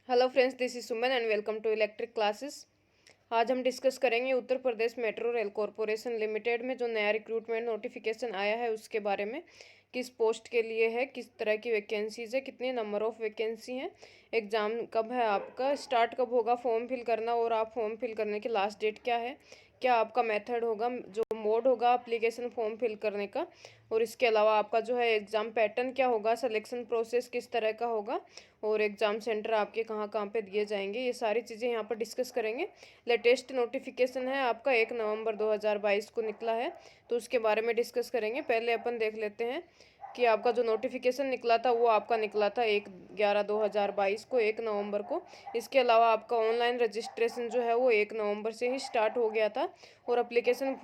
Hello friends, this is Suman and welcome to electric classes. आज हम discuss करेंगे Uttar Pradesh metro rail corporation limited में जो नया रिक्रूटमेंट नोटिफिकेशन आया है उसके बारे में। किस पोस्ट के लिए है, किस तरह की वैकेंसीज है, कितने नंबर ऑफ वैकेंसी हैं, एग्ज़ाम कब है, आपका स्टार्ट कब होगा फॉर्म फिल करना, और आप फॉर्म फिल करने की लास्ट डेट क्या है, क्या आपका मेथड होगा, जो मोड होगा एप्लीकेशन फॉर्म फिल करने का, और इसके अलावा आपका जो है एग्ज़ाम पैटर्न क्या होगा, सिलेक्शन प्रोसेस किस तरह का होगा, और एग्ज़ाम सेंटर आपके कहाँ कहाँ पे दिए जाएंगे, ये सारी चीज़ें यहाँ पर डिस्कस करेंगे। लेटेस्ट नोटिफिकेशन है आपका 1 नवंबर 2022 को निकला है, तो उसके बारे में डिस्कस करेंगे। पहले अपन देख लेते हैं कि आपका जो नोटिफिकेशन निकला था वो आपका निकला था 1/11/2022 को, 1 नवंबर को। इसके अलावा आपका ऑनलाइन रजिस्ट्रेशन जो है वो 1 नवंबर से ही स्टार्ट हो गया था, और अप्लीकेशन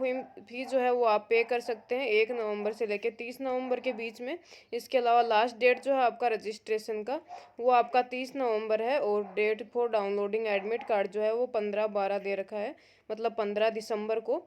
फी जो है वो आप पे कर सकते हैं 1 नवंबर से लेकर 30 नवंबर के बीच में। इसके अलावा लास्ट डेट जो है आपका रजिस्ट्रेशन का वो आपका 30 नवंबर है, और date for downloading admit card जो है वो 15/12 दे रखा है, मतलब 15 दिसंबर को।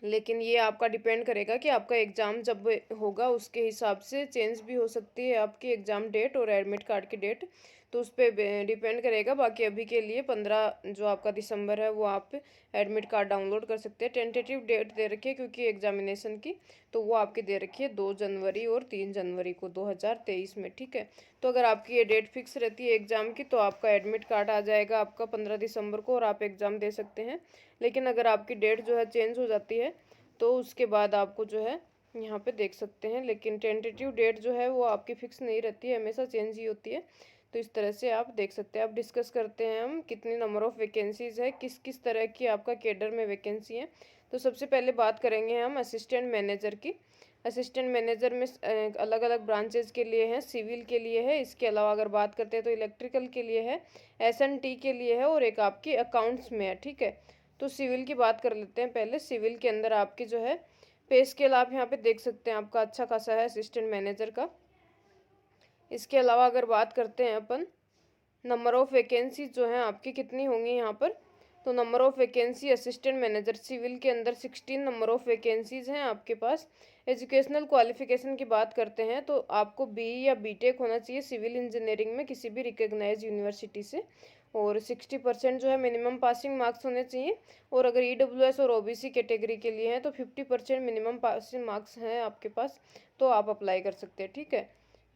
लेकिन ये आपका डिपेंड करेगा कि आपका एग्ज़ाम जब होगा उसके हिसाब से चेंज भी हो सकती है आपकी एग्ज़ाम डेट और एडमिट कार्ड की डेट, तो उस पर डिपेंड करेगा। बाकी अभी के लिए 15 जो आपका दिसंबर है वो आप एडमिट कार्ड डाउनलोड कर सकते हैं। टेंटेटिव डेट दे रखी है क्योंकि एग्जामिनेशन की, तो वो आपकी दे रखी है 2 जनवरी और 3 जनवरी को 2023 में, ठीक है। तो अगर आपकी ये डेट फिक्स रहती है एग्ज़ाम की तो आपका एडमिट कार्ड आ जाएगा आपका 15 दिसंबर को, और आप एग्ज़ाम दे सकते हैं। लेकिन अगर आपकी डेट जो है चेंज हो जाती है तो उसके बाद आपको जो है यहाँ पे देख सकते हैं, लेकिन टेंटेटिव डेट जो है वो आपकी फिक्स नहीं रहती है, हमेशा चेंज ही होती है। तो इस तरह से आप देख सकते हैं। अब डिस्कस करते हैं हम कितनी नंबर ऑफ़ वैकेंसीज़ है, किस किस तरह की आपका कैडर में वैकेंसी है। तो सबसे पहले बात करेंगे हम असिस्टेंट मैनेजर की। असिस्टेंट मैनेजर में अलग अलग ब्रांचेज के लिए हैं। सिविल के लिए है, इसके अलावा अगर बात करते हैं तो इलेक्ट्रिकल के लिए है, एसएनटी के लिए है, और एक आपकी अकाउंट्स में है, ठीक है। तो सिविल की बात कर लेते हैं पहले। सिविल के अंदर आपकी जो है पे स्केल आप यहाँ पे देख सकते हैं, आपका अच्छा खासा है असिस्टेंट मैनेजर का। इसके अलावा अगर बात करते हैं अपन नंबर ऑफ़ वैकेंसी जो हैं आपकी कितनी होंगी यहाँ पर, तो number of vacancy assistant manager civil के अंदर 16 नंबर ऑफ़ वैकेंसीज़ हैं आपके पास। एजुकेशनल क्वालिफिकेशन की बात करते हैं तो आपको बीई या बीटेक होना चाहिए सिविल इंजीनियरिंग में किसी भी रिकग्नाइज यूनिवर्सिटी से, और 60% जो है मिनिमम पासिंग मार्क्स होने चाहिए। और अगर ईडब्ल्यूएस और ओबीसी कैटेगरी के लिए हैं तो 50% मिनिमम पासिंग मार्क्स हैं आपके पास, तो आप अप्लाई कर सकते हैं, ठीक है।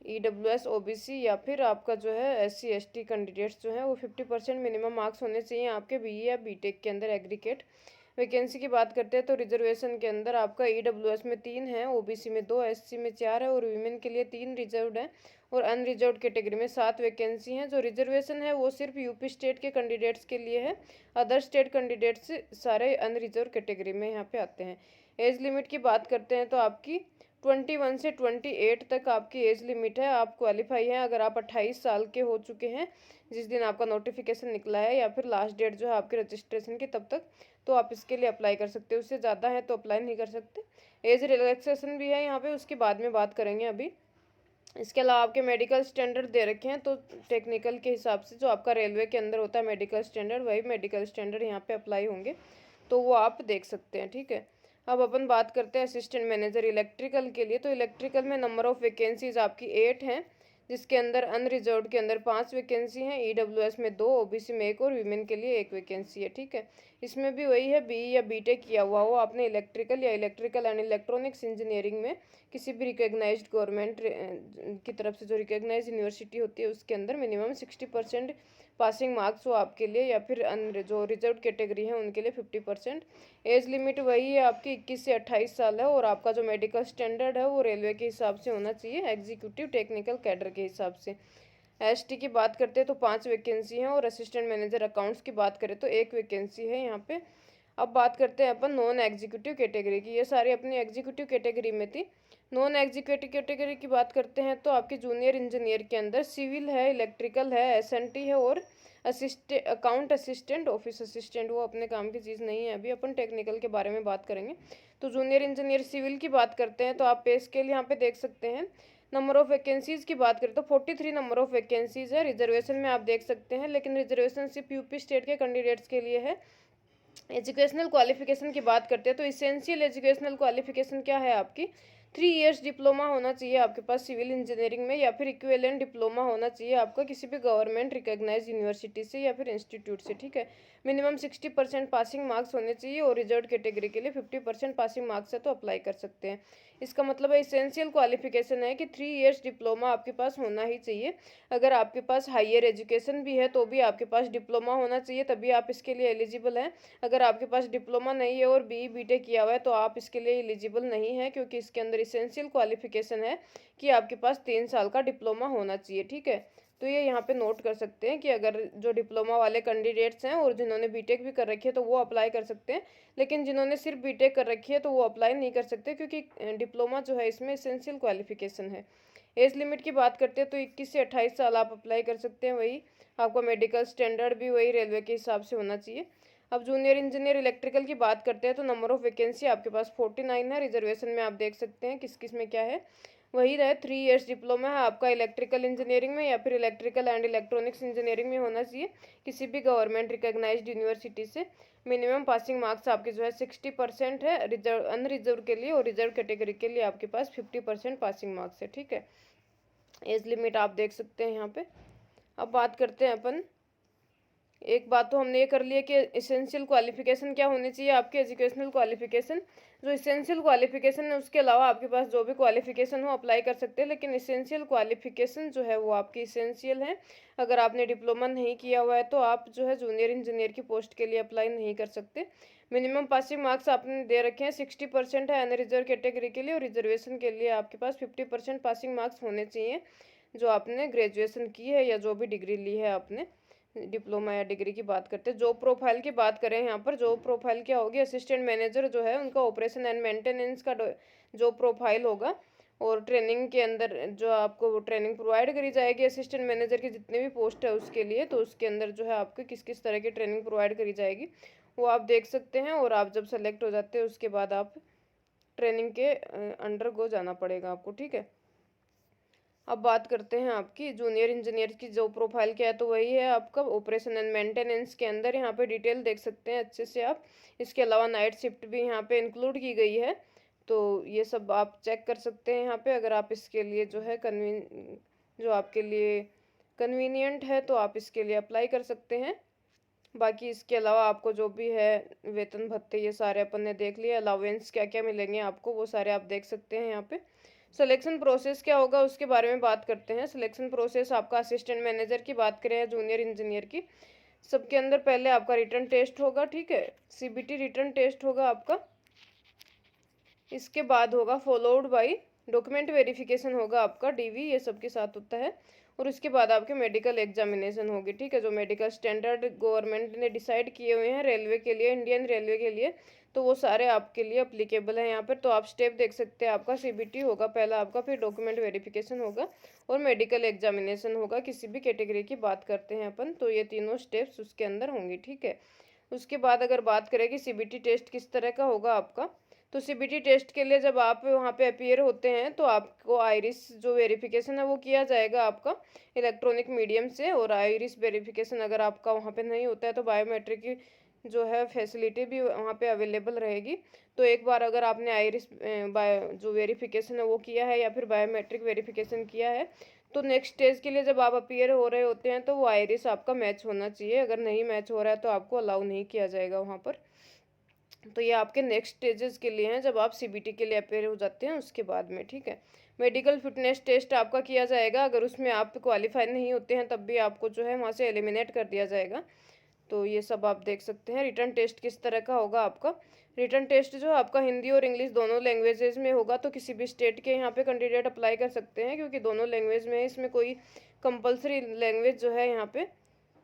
ईडब्ल्यूएस ओबीसी या फिर आपका जो है एससी एसटी कैंडिडेट्स जो हैं वो 50% मिनिमम मार्क्स होने चाहिए आपके बीई या बीटेक के अंदर एग्रीगेट। वैकेंसी की बात करते हैं तो रिजर्वेशन के अंदर आपका ईडब्ल्यूएस में 3 है, ओबीसी में 2, एससी में 4 है, और वीमेन के लिए 3 रिजर्व्ड है, और अनरिजर्व्ड कैटेगरी में 7 वैकेंसी हैं। जो रिजर्वेशन है वो सिर्फ यूपी स्टेट के कैंडिडेट्स के लिए है, अदर स्टेट कैंडिडेट्स सारे अनरिजर्व कैटेगरी में यहाँ पे आते हैं। एज लिमिट की बात करते हैं तो आपकी 21 से 28 तक आपकी एज लिमिट है। आप क्वालिफाई हैं अगर आप 28 साल के हो चुके हैं जिस दिन आपका नोटिफिकेशन निकला है, या फिर लास्ट डेट जो है आपके रजिस्ट्रेशन की तब तक, तो आप इसके लिए अप्लाई कर सकते हो। उससे ज़्यादा है तो अप्लाई नहीं कर सकते। एज रिलैक्सेशन भी है यहाँ पे, उसके बाद में बात करेंगे अभी। इसके अलावा आपके मेडिकल स्टैंडर्ड दे रखे हैं, तो टेक्निकल के हिसाब से जो आपका रेलवे के अंदर होता है मेडिकल स्टैंडर्ड, वही मेडिकल स्टैंडर्ड यहाँ पे अप्लाई होंगे, तो वो आप देख सकते हैं, ठीक है। अब अपन बात करते हैं असिस्टेंट मैनेजर इलेक्ट्रिकल के लिए। तो इलेक्ट्रिकल में नंबर ऑफ़ वैकेंसीज आपकी 8 हैं, जिसके अंदर अनरिजर्व्ड के अंदर 5 वैकेंसी हैं, ईडब्ल्यूएस में 2, ओबीसी में 1, और वीमेन के लिए 1 वैकेंसी है, ठीक है। इसमें भी वही है, बीई या बीटेक किया हुआ हो आपने इलेक्ट्रिकल या इलेक्ट्रिकल एंड इलेक्ट्रॉनिक्स इंजीनियरिंग में किसी भी रिकग्नाइज्ड गवर्नमेंट की तरफ से, जो रिकग्नाइज यूनिवर्सिटी होती है उसके अंदर मिनिमम 60% पासिंग मार्क्स हो आपके लिए, या फिर जो रिजर्व कैटेगरी है उनके लिए 50%। एज लिमिट वही है आपकी 21 से 28 साल है, और आपका जो मेडिकल स्टैंडर्ड है वो रेलवे के हिसाब से होना चाहिए, एग्जीक्यूटिव टेक्निकल कैडर के हिसाब से। एसटी की बात करते हैं तो 5 वैकेंसी हैं, और असिस्टेंट मैनेजर अकाउंट्स की बात करें तो 1 वैकेंसी है यहाँ पे। अब बात करते हैं अपन नॉन एग्जीक्यूटिव कैटेगरी की। ये सारी अपनी एग्जीक्यूटिव कैटेगरी में थी। नॉन एग्जीक्यूटिव कैटेगरी की बात करते हैं तो आपके जूनियर इंजीनियर के अंदर सिविल है, इलेक्ट्रिकल है, एसएनटी है, और अकाउंट असिस्टेंट, ऑफिस असिस्टेंट, वो अपने काम की चीज़ नहीं है। अभी अपन टेक्निकल के बारे में बात करेंगे। तो जूनियर इंजीनियर सिविल की बात करते हैं तो आप पे स्केल यहाँ पे देख सकते हैं। नंबर ऑफ़ वैकेंसीज़ की बात करें तो 43 नंबर ऑफ़ वैकेंसीज़ है। रिजर्वेशन में आप देख सकते हैं, लेकिन रिजर्वेशन सिर्फ यूपी स्टेट के कैंडिडेट्स के लिए है। एजुकेशनल क्वालिफिकेशन की बात करते हैं तो इसेंशियल एजुकेशनल क्वालिफिकेशन क्या है आपकी, 3 इयर्स डिप्लोमा होना चाहिए आपके पास सिविल इंजीनियरिंग में, या फिर इक्विवेलेंट डिप्लोमा होना चाहिए आपका किसी भी गवर्नमेंट रिकॉग्नाइज यूनिवर्सिटी से या फिर इंस्टीट्यूट से, ठीक है। मिनिमम 60% पासिंग मार्क्स होने चाहिए, और रिजर्व कैटेगरी के लिए 50% पासिंग मार्क्स है तो अप्लाई कर सकते हैं। इसका मतलब है इसेंशियल क्वालिफिकेशन है कि 3 इयर्स डिप्लोमा आपके पास होना ही चाहिए। अगर आपके पास हायर एजुकेशन भी है तो भी आपके पास डिप्लोमा होना चाहिए, तभी आप इसके लिए एलिजिबल हैं। अगर आपके पास डिप्लोमा नहीं है और बीटेक किया हुआ है तो आप इसके लिए एलिजिबल नहीं है, क्योंकि इसके अंदर इसेंशियल क्वालिफिकेशन है कि आपके पास 3 साल का डिप्लोमा होना चाहिए, ठीक है। तो ये यहाँ पे नोट कर सकते हैं कि अगर जो डिप्लोमा वाले कैंडिडेट्स हैं और जिन्होंने बीटेक भी कर रखी है तो वो अप्लाई कर सकते हैं, लेकिन जिन्होंने सिर्फ बीटेक कर रखी है तो वो अप्लाई नहीं कर सकते, क्योंकि डिप्लोमा जो है इसमें एसेंशियल क्वालिफिकेशन है। एज लिमिट की बात करते हैं तो 21 से 28 साल आप अप्लाई कर सकते हैं। वही आपका मेडिकल स्टैंडर्ड भी वही रेलवे के हिसाब से होना चाहिए। अब जूनियर इंजीनियर इलेक्ट्रिकल की बात करते हैं तो नंबर ऑफ वैकेंसी आपके पास 49 है। रिजर्वेशन में आप देख सकते हैं किस किस में क्या है। वही रहे 3 इयर्स डिप्लोमा है आपका इलेक्ट्रिकल इंजीनियरिंग में या फिर इलेक्ट्रिकल एंड इलेक्ट्रॉनिक्स इंजीनियरिंग में होना चाहिए किसी भी गवर्नमेंट रिकॉग्नाइज्ड यूनिवर्सिटी से। मिनिमम पासिंग मार्क्स आपके जो है 60% है रिजर्व अनरिजर्व के लिए, और रिजर्व कैटेगरी के लिए आपके पास 50% पासिंग मार्क्स है, ठीक है। एज लिमिट आप देख सकते हैं यहाँ पे। अब बात करते हैं अपन, एक बात तो हमने ये कर लिया कि इसेंशियल क्वालिफिकेशन क्या होनी चाहिए आपके एजुकेशनल क्वालिफिकेशन। जो इसेंशियल क्वालिफिकेशन है उसके अलावा आपके पास जो भी क्वालिफिकेशन हो अप्लाई कर सकते हैं, लेकिन इसेंशियल क्वालिफिकेशन जो है वो आपकी इसेंशियल है। अगर आपने डिप्लोमा नहीं किया हुआ है तो आप जो है जूनियर इंजीनियर की पोस्ट के लिए अप्लाई नहीं कर सकते। मिनिमम पासिंग मार्क्स आपने दे रखे हैं 60% है अनरिजर्व कैटेगरी के लिए, और रिजर्वेशन के लिए आपके पास 50% पासिंग मार्क्स होने चाहिए जो आपने ग्रेजुएशन की है या जो भी डिग्री ली है आपने। डिप्लोमा या डिग्री की बात करते हैं। जॉब प्रोफाइल की बात करें यहाँ पर, जॉब प्रोफाइल क्या होगी, असिस्टेंट मैनेजर जो है उनका ऑपरेशन एंड मेंटेनेंस का जॉब प्रोफाइल होगा, और ट्रेनिंग के अंदर जो आपको ट्रेनिंग प्रोवाइड करी जाएगी असिस्टेंट मैनेजर की जितने भी पोस्ट है उसके लिए, तो उसके अंदर जो है आपको किस किस तरह की ट्रेनिंग प्रोवाइड करी जाएगी वो आप देख सकते हैं। और आप जब सेलेक्ट हो जाते हैं उसके बाद आप ट्रेनिंग के अंडर गो जाना पड़ेगा आपको, ठीक है। अब बात करते हैं आपकी जूनियर इंजीनियर की जो प्रोफाइल क्या है, तो वही है आपका ऑपरेशन एंड मेंटेनेंस के अंदर यहाँ पे डिटेल देख सकते हैं अच्छे से आप। इसके अलावा नाइट शिफ्ट भी यहाँ पे इंक्लूड की गई है, तो ये सब आप चेक कर सकते हैं यहाँ पे। अगर आप इसके लिए जो है जो आपके लिए कन्वीनियंट है तो आप इसके लिए अप्लाई कर सकते हैं। बाकी इसके अलावा आपको जो भी है वेतन भत्ते ये सारे अपन ने देख लिया, अलाउंस क्या क्या मिलेंगे आपको वो सारे आप देख सकते हैं यहाँ पे। सिलेक्शन प्रोसेस क्या होगा उसके बारे में बात करते हैं। सिलेक्शन प्रोसेस आपका असिस्टेंट मैनेजर की बात करें या जूनियर इंजीनियर की, सबके अंदर पहले आपका रिटन टेस्ट होगा, ठीक है, सीबीटी रिटन टेस्ट होगा आपका। इसके बाद होगा फॉलोड बाई डॉक्यूमेंट वेरिफिकेशन होगा आपका, डीवी ये सब के साथ होता है। और उसके बाद आपके मेडिकल एग्जामिनेशन होगी, ठीक है, जो मेडिकल स्टैंडर्ड गवर्नमेंट ने डिसाइड किए हुए हैं रेलवे के लिए, इंडियन रेलवे के लिए, तो वो सारे आपके लिए अप्लीकेबल है यहाँ पर। तो आप स्टेप देख सकते हैं, आपका सीबीटी होगा पहला आपका, फिर डॉक्यूमेंट वेरिफिकेशन होगा और मेडिकल एग्जामिनेशन होगा। किसी भी कैटेगरी की बात करते हैं अपन तो ये तीनों स्टेप्स उसके अंदर होंगी, ठीक है। उसके बाद अगर बात करें कि सीबीटी टेस्ट किस तरह का होगा आपका, तो सीबीटी टेस्ट के लिए जब आप वहाँ पे अपीयर होते हैं तो आपको आइरिस जो वेरिफिकेशन है वो किया जाएगा आपका इलेक्ट्रॉनिक मीडियम से। और आइरिस वेरिफिकेशन अगर आपका वहाँ पे नहीं होता है तो बायोमेट्रिक की जो है फैसिलिटी भी वहाँ पे अवेलेबल रहेगी। तो एक बार अगर आपने आइरिस जो वेरिफिकेशन है वो किया है या फिर बायोमेट्रिक वेरिफिकेशन किया है, तो नेक्स्ट स्टेज के लिए जब आप अपीयर हो रहे होते हैं तो वो आइरिस आपका मैच होना चाहिए। अगर नहीं मैच हो रहा है तो आपको अलाउ नहीं किया जाएगा वहाँ पर। तो ये आपके नेक्स्ट स्टेजेस के लिए हैं जब आप सीबीटी के लिए अपेयर हो जाते हैं उसके बाद में, ठीक है। मेडिकल फिटनेस टेस्ट आपका किया जाएगा, अगर उसमें आप क्वालिफाई नहीं होते हैं तब भी आपको जो है वहाँ से एलिमिनेट कर दिया जाएगा। तो ये सब आप देख सकते हैं। रिटर्न टेस्ट किस तरह का होगा आपका, रिटर्न टेस्ट जो आपका हिंदी और इंग्लिश दोनों लैंग्वेजेस में होगा। तो किसी भी स्टेट के यहाँ पे कैंडिडेट अप्लाई कर सकते हैं क्योंकि दोनों लैंग्वेज में है, इसमें कोई कंपलसरी लैंग्वेज जो है यहाँ पे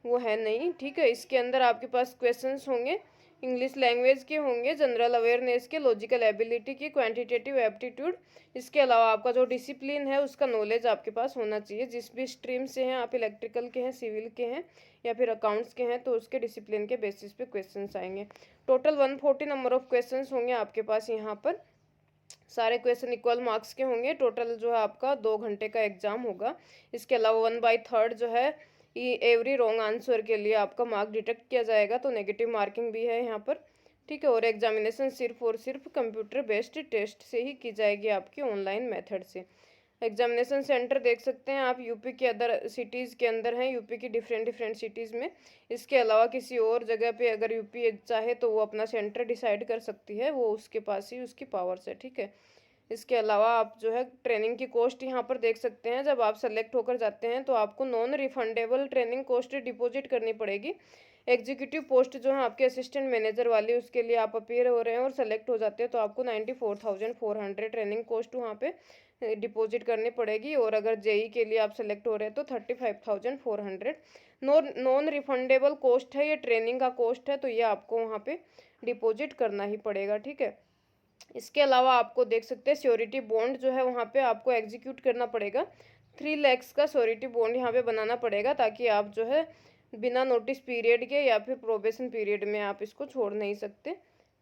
वो है नहीं, ठीक है। इसके अंदर आपके पास क्वेश्चंस होंगे, इंग्लिश लैंग्वेज के होंगे, जनरल अवेयरनेस के, लॉजिकल एबिलिटी की, क्वांटिटेटिव एप्टीट्यूड। इसके अलावा आपका जो डिसिप्लिन है उसका नॉलेज आपके पास होना चाहिए। जिस भी स्ट्रीम से हैं आप, इलेक्ट्रिकल के हैं, सिविल के हैं या फिर अकाउंट्स के हैं, तो उसके डिसिप्लिन के बेसिस पे क्वेश्चंस आएंगे। टोटल 140 नंबर ऑफ क्वेश्चंस होंगे आपके पास यहाँ पर। सारे क्वेश्चन इक्वल मार्क्स के होंगे। टोटल जो है आपका 2 घंटे का एग्जाम होगा। इसके अलावा 1/3 जो है एवरी रॉन्ग आंसर के लिए आपका मार्क डिटेक्ट किया जाएगा, तो नेगेटिव मार्किंग भी है यहाँ पर। ठीक है। और एग्जामिनेशन सिर्फ और सिर्फ कंप्यूटर बेस्ड टेस्ट से ही की जाएगी आपकी ऑनलाइन मेथड से। एग्जामिनेशन सेंटर देख सकते हैं आप, यूपी के अदर सिटीज़ के अंदर हैं, यूपी की डिफरेंट डिफरेंट सिटीज़ में। इसके अलावा किसी और जगह पे अगर यूपी चाहे तो वो अपना सेंटर डिसाइड कर सकती है, वो उसके पास ही उसकी पावर्स है। ठीक है। इसके अलावा आप जो है ट्रेनिंग की कॉस्ट यहाँ पर देख सकते हैं। जब आप सेलेक्ट होकर जाते हैं तो आपको non refundable training cost deposit करनी पड़ेगी। एग्जीक्यूटिव पोस्ट जो है आपके असिस्टेंट मैनेजर वाली, उसके लिए आप अपीयर हो रहे हैं और सेलेक्ट हो जाते हैं तो आपको 94,400 ट्रेनिंग कॉस्ट वहाँ पे डिपॉजिट करनी पड़ेगी। और अगर जेई के लिए आप सेलेक्ट हो रहे हैं तो 35,400 नॉन रिफंडेबल कॉस्ट है, ये ट्रेनिंग का कॉस्ट है, तो ये आपको वहाँ पे डिपॉजिट करना ही पड़ेगा। ठीक है। इसके अलावा आपको देख सकते हैं श्योरिटी बॉन्ड जो है वहाँ पे आपको एग्जीक्यूट करना पड़ेगा। 3 लाख का श्योरिटी बॉन्ड यहाँ पे बनाना पड़ेगा, ताकि आप जो है बिना नोटिस पीरियड के या फिर प्रोबेशन पीरियड में आप इसको छोड़ नहीं सकते।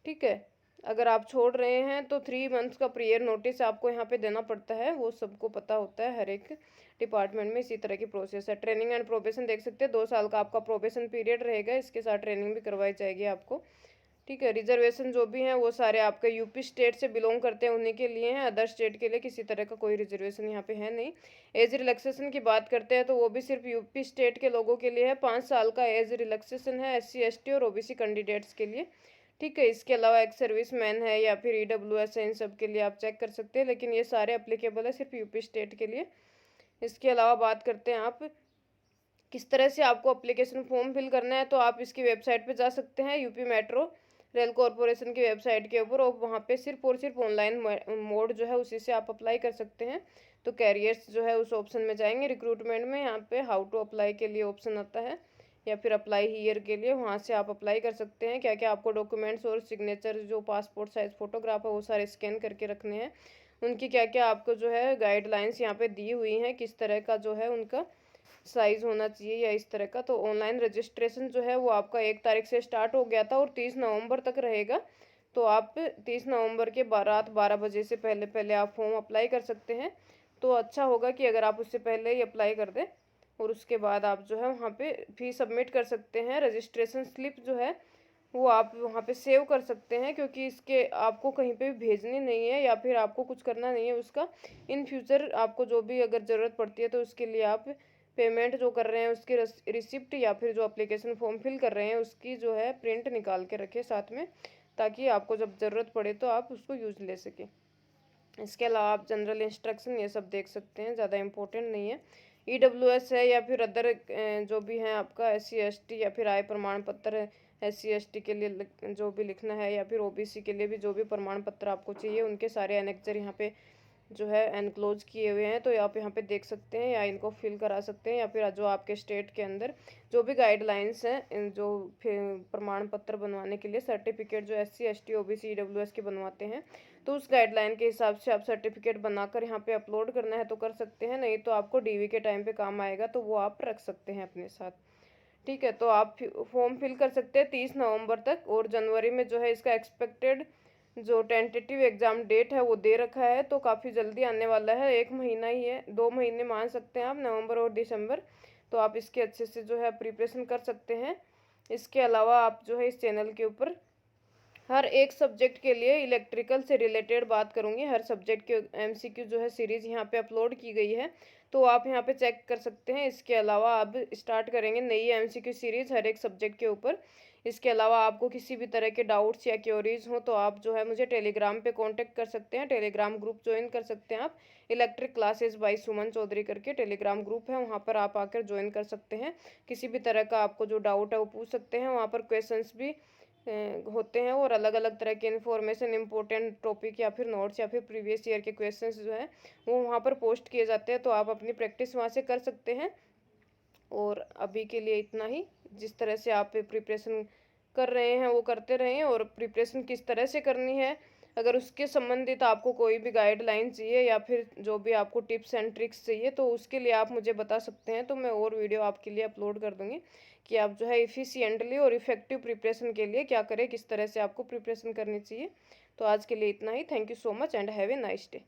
ठीक है। अगर आप छोड़ रहे हैं तो 3 मंथ्स का प्रियर नोटिस आपको यहाँ पे देना पड़ता है, वो सबको पता होता है, हर एक डिपार्टमेंट में इसी तरह की प्रोसेस है। ट्रेनिंग एंड प्रोबेशन देख सकते हैं, 2 साल का आपका प्रोबेशन पीरियड रहेगा, इसके साथ ट्रेनिंग भी करवाई जाएगी आपको। ठीक है। रिजर्वेशन जो भी हैं वो सारे आपके यूपी स्टेट से बिलोंग करते हैं उन्हीं के लिए हैं, अदर स्टेट के लिए किसी तरह का कोई रिजर्वेशन यहाँ पे है नहीं। एज रिलैक्सेशन की बात करते हैं तो वो भी सिर्फ यूपी स्टेट के लोगों के लिए है, 5 साल का एज रिलैक्सेशन है SC ST और OBC कैंडिडेट्स के लिए। ठीक है। इसके अलावा एक सर्विस मैन है या फिर EWS है, इन सब के लिए आप चेक कर सकते हैं, लेकिन ये सारे अप्लीकेबल है सिर्फ यूपी स्टेट के लिए। इसके अलावा बात करते हैं आप किस तरह से आपको अप्लीकेशन फॉर्म फिल करना है, तो आप इसकी वेबसाइट पे जा सकते हैं, यूपी मेट्रो रेल कॉरपोरेशन की वेबसाइट के ऊपर, और वहाँ पे सिर्फ और सिर्फ ऑनलाइन मोड जो है उसी से आप अप्लाई कर सकते हैं। तो कैरियर्स जो है उस ऑप्शन में जाएंगे, रिक्रूटमेंट में यहाँ पे हाउ टू अप्लाई के लिए ऑप्शन आता है, या फिर अप्लाई हियर के लिए, वहाँ से आप अप्लाई कर सकते हैं। क्या क्या आपको डॉक्यूमेंट्स और सिग्नेचर जो पासपोर्ट साइज फोटोग्राफ है वो सारे स्कैन करके रखने हैं, उनकी क्या क्या आपको जो है गाइडलाइंस यहाँ पे दी हुई हैं, किस तरह का जो है उनका साइज होना चाहिए या इस तरह का। तो ऑनलाइन रजिस्ट्रेशन जो है वो आपका 1 तारीख से स्टार्ट हो गया था और 30 नवंबर तक रहेगा। तो आप 30 नवंबर के रात 12 बजे से पहले पहले आप फॉर्म अप्लाई कर सकते हैं। तो अच्छा होगा कि अगर आप उससे पहले ही अप्लाई कर दें, और उसके बाद आप जो है वहाँ पे फी सबमिट कर सकते हैं। रजिस्ट्रेशन स्लिप जो है वो आप वहाँ पे सेव कर सकते हैं, क्योंकि इसके आपको कहीं पे भी भेजनी नहीं है या फिर आपको कुछ करना नहीं है उसका। इन फ्यूचर आपको जो भी अगर ज़रूरत पड़ती है तो उसके लिए आप पेमेंट जो कर रहे हैं उसकी रिसिप्ट या फिर जो एप्लीकेशन फॉर्म फिल कर रहे हैं उसकी जो है प्रिंट निकाल के रखें साथ में, ताकि आपको जब ज़रूरत पड़े तो आप उसको यूज़ ले सकें। इसके अलावा आप जनरल इंस्ट्रक्शन ये सब देख सकते हैं, ज़्यादा इम्पोर्टेंट नहीं है। EWS है या फिर अदर जो भी हैं आपका SC ST या फिर आय प्रमाण पत्र है, SC ST के लिए जो भी लिखना है, या फिर OBC के लिए भी जो भी प्रमाण पत्र आपको चाहिए, उनके सारे एनेक्चर यहाँ पे जो है एनक्लोज किए हुए हैं, तो आप यहाँ पे देख सकते हैं या इनको फिल करा सकते हैं, या फिर जो आपके स्टेट के अंदर जो भी गाइडलाइंस हैं जो प्रमाण पत्र बनवाने के लिए सर्टिफिकेट जो SC ST OBC EWS के बनवाते हैं, तो उस गाइडलाइन के हिसाब से आप सर्टिफिकेट बनाकर यहाँ पे अपलोड करना है तो कर सकते हैं, नहीं तो आपको DV के टाइम पे काम आएगा तो वो आप रख सकते हैं अपने साथ। ठीक है। तो आप फॉर्म फिल कर सकते हैं 30 नवंबर तक, और जनवरी में जो है इसका एक्सपेक्टेड जो टेंटेटिव एग्ज़ाम डेट है वो दे रखा है, तो काफ़ी जल्दी आने वाला है, 1 महीना ही है, 2 महीने मान सकते हैं आप, नवंबर और दिसंबर। तो आप इसके अच्छे से जो है प्रिपरेशन कर सकते हैं। इसके अलावा आप जो है इस चैनल के ऊपर हर एक सब्जेक्ट के लिए इलेक्ट्रिकल से रिलेटेड बात करूँगी, हर सब्जेक्ट के MCQ जो है सीरीज़ यहाँ पे अपलोड की गई है, तो आप यहाँ पे चेक कर सकते हैं। इसके अलावा अब स्टार्ट करेंगे नई MCQ सीरीज़ हर एक सब्जेक्ट के ऊपर। इसके अलावा आपको किसी भी तरह के डाउट्स या क्योरीज हो तो आप जो है मुझे टेलीग्राम पे कांटेक्ट कर सकते हैं, टेलीग्राम ग्रुप ज्वाइन कर सकते हैं आप, इलेक्ट्रिक क्लासेस बाय सुमन चौधरी करके टेलीग्राम ग्रुप है, वहाँ पर आप आकर ज्वाइन कर सकते हैं। किसी भी तरह का आपको जो डाउट है वो पूछ सकते हैं, वहाँ पर क्वेश्चंस भी होते हैं, और अलग अलग तरह के इन्फॉर्मेशन इंपॉर्टेंट टॉपिक या फिर नोट्स या फिर प्रीवियस ईयर के क्वेश्चंस जो है वो वहाँ पर पोस्ट किए जाते हैं, तो आप अपनी प्रैक्टिस वहाँ से कर सकते हैं। और अभी के लिए इतना ही। जिस तरह से आप प्रिपरेशन कर रहे हैं वो करते रहें, और प्रिपरेशन किस तरह से करनी है अगर उसके संबंधित आपको कोई भी गाइडलाइन चाहिए या फिर जो भी आपको टिप्स एंड ट्रिक्स चाहिए तो उसके लिए आप मुझे बता सकते हैं, तो मैं और वीडियो आपके लिए अपलोड कर दूँगी कि आप जो है इफ़िशिएंटली और इफ़ेक्टिव प्रिपरेशन के लिए क्या करें, किस तरह से आपको प्रिपरेशन करनी चाहिए। तो आज के लिए इतना ही। Thank you so much and have a nice day.